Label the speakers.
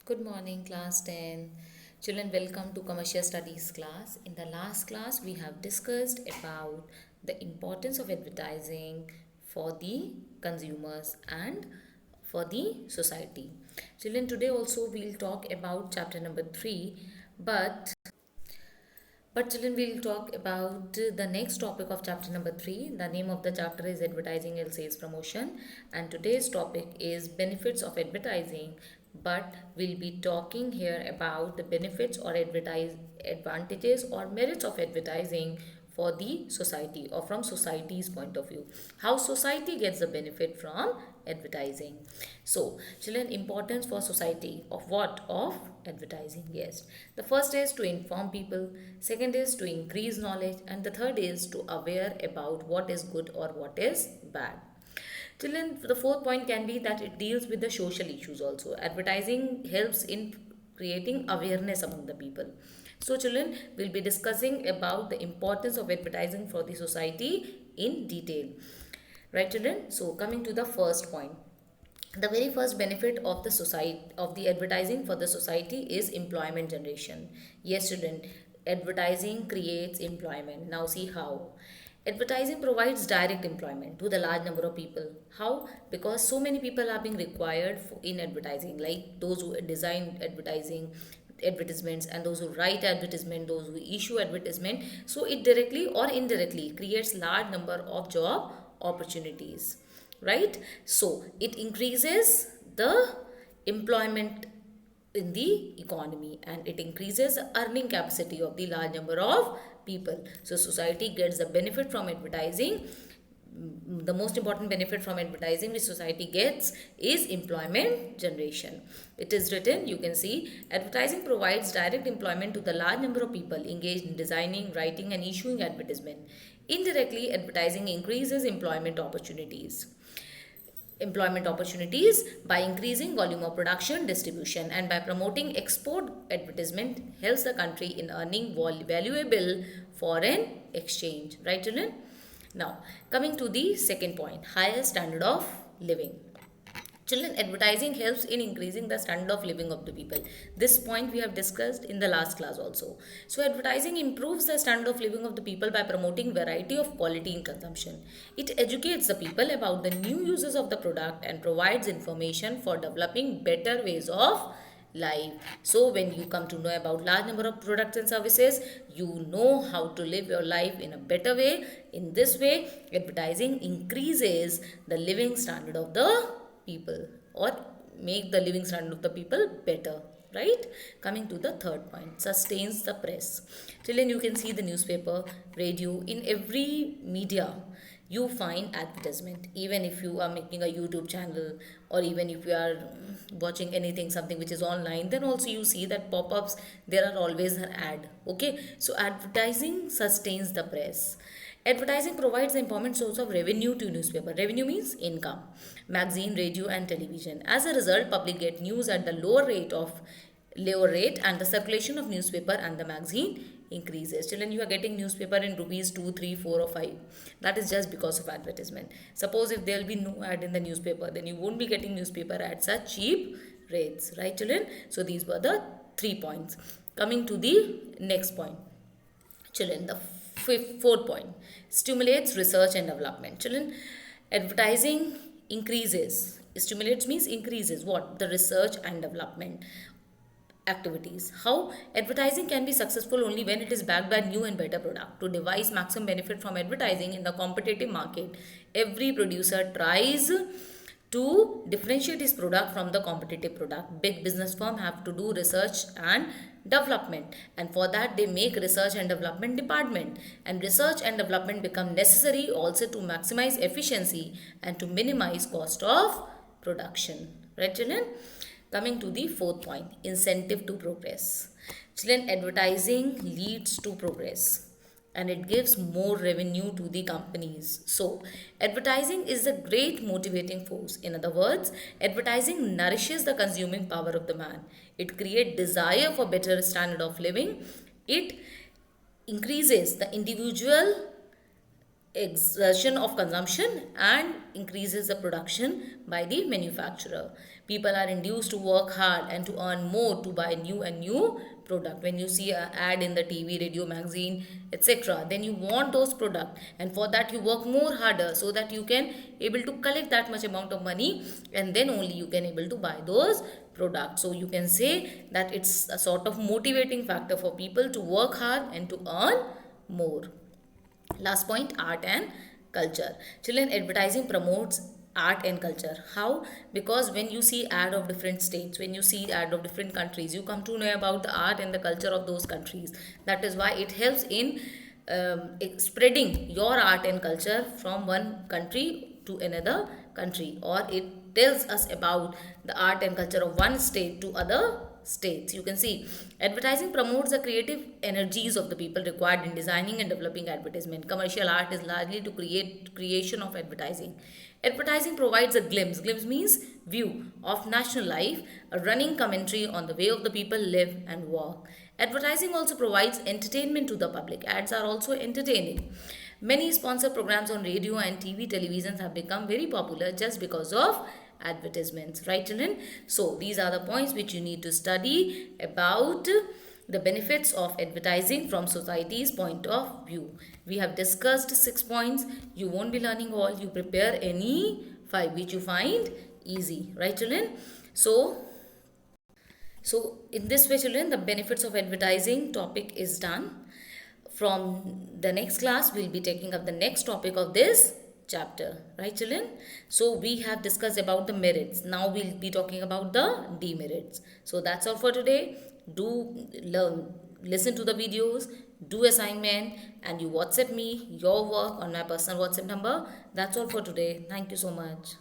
Speaker 1: Good morning, class 10. Children, welcome to Commercial Studies class. In the last class, we have discussed about the importance of advertising for the consumers and for the society. Children, today also we'll talk about chapter number 3, but children, we'll talk about the next topic of chapter number 3. The name of the chapter is Advertising and Sales Promotion, and today's topic is Benefits of Advertising. But we'll be talking here about the benefits or advantages or merits of advertising for the society or from society's point of view. How society gets the benefit from advertising. So, children, importance for society of what? Of advertising. Yes. The first is to inform people, second is to increase knowledge, and the third is to aware about what is good or what is bad. Children, the fourth point can be that it deals with the social issues also. Advertising helps in creating awareness among the people. So, children, will be discussing about the importance of advertising for the society in detail. Right, children? So, coming to the first point, the very first benefit of the society of the advertising for the society is employment generation. Yes, children, advertising creates employment. Now, see how. Advertising provides direct employment to the large number of people. How? Because so many people are being required in advertising, like those who design advertisements and those who write advertisement, those who issue advertisement. So it directly or indirectly creates large number of job opportunities, right? So it increases the employment in the economy and it increases the earning capacity of the large number of people. So society gets the benefit from advertising. The most important benefit from advertising which society gets is employment generation. It is written, you can see, advertising provides direct employment to the large number of people engaged in designing, writing and issuing advertisement. Indirectly, advertising increases employment opportunities by increasing volume of production distribution and by promoting export. Advertisement helps the country in earning valuable foreign exchange, right, children? Now, coming to the second point, higher standard of living. Children, advertising helps in increasing the standard of living of the people. This point we have discussed in the last class also. So, advertising improves the standard of living of the people by promoting variety of quality in consumption. It educates the people about the new uses of the product and provides information for developing better ways of life. So when you come to know about large number of products and services, you know how to live your life in a better way. In this way, advertising increases the living standard of the people or make the living standard of the people better, right? Coming to the third point, sustains the press. Children, you can see the newspaper, radio, in every media you find advertisement. Even if you are making a YouTube channel or even if you are watching anything, something which is online, then also you see that pop-ups, there are always an ad. Okay, so advertising sustains the press. Advertising provides the important source of revenue to newspaper. Revenue means income, magazine, radio and television. As a result, public get news at the lower rate and the circulation of newspaper and the magazine increases. Children, you are getting newspaper in rupees 2, 3, 4 or 5. That is just because of advertisement. Suppose if there will be no ad in the newspaper, then you won't be getting newspaper at such cheap rates, right, children? So these were the 3 points. Coming to the next point, children, the fourth point, stimulates research and development. Children, advertising stimulates means increases what? The research and development activities. How? Advertising can be successful only when it is backed by new and better product. To devise maximum benefit from advertising in the competitive market, every producer tries to differentiate his product from the competitive product. Big business firm have to do research and development, and for that they make research and development department, and research and development become necessary also to maximize efficiency and to minimize cost of production, right, children? Coming to the fourth point, incentive to progress. Children, advertising leads to progress and it gives more revenue to the companies. So, advertising is a great motivating force. In other words, advertising nourishes the consuming power of the man. It creates desire for better standard of living. It increases the individual exertion of consumption and increases the production by the manufacturer. People are induced to work hard and to earn more to buy new and new product. When you see an ad in the TV, radio, magazine, etc., then you want those product, and for that you work more harder so that you can able to collect that much amount of money, and then only you can able to buy those products. So you can say that it's a sort of motivating factor for people to work hard and to earn more. Last point, art and culture. Children, advertising promotes art and culture. How? Because when you see ad of different states, when you see ad of different countries, you come to know about the art and the culture of those countries. That is why it helps in spreading your art and culture from one country to another country, or it tells us about the art and culture of one state to other states. You can see advertising promotes the creative energies of the people required in designing and developing advertisement. Commercial art is largely to creation of advertising. Advertising provides a glimpse means view of national life, a running commentary on the way of the people live and work. Advertising also provides entertainment to the public. Ads are also entertaining. Many sponsored programs on radio and TV televisions have become very popular just because of advertisements, right children? So these are the points which you need to study about the benefits of advertising from society's point of view. We have discussed 6 points. You won't be learning all. You prepare any 5 which you find easy, right children? So in this way children, the benefits of advertising topic is done. From the next class, we'll be taking up the next topic of this chapter, right children? So we have discussed about the merits. Now we'll be talking about the demerits. So that's all for today. Do learn, listen to the videos, do assignment, and you WhatsApp me your work on my personal WhatsApp number. That's all for today. Thank you so much.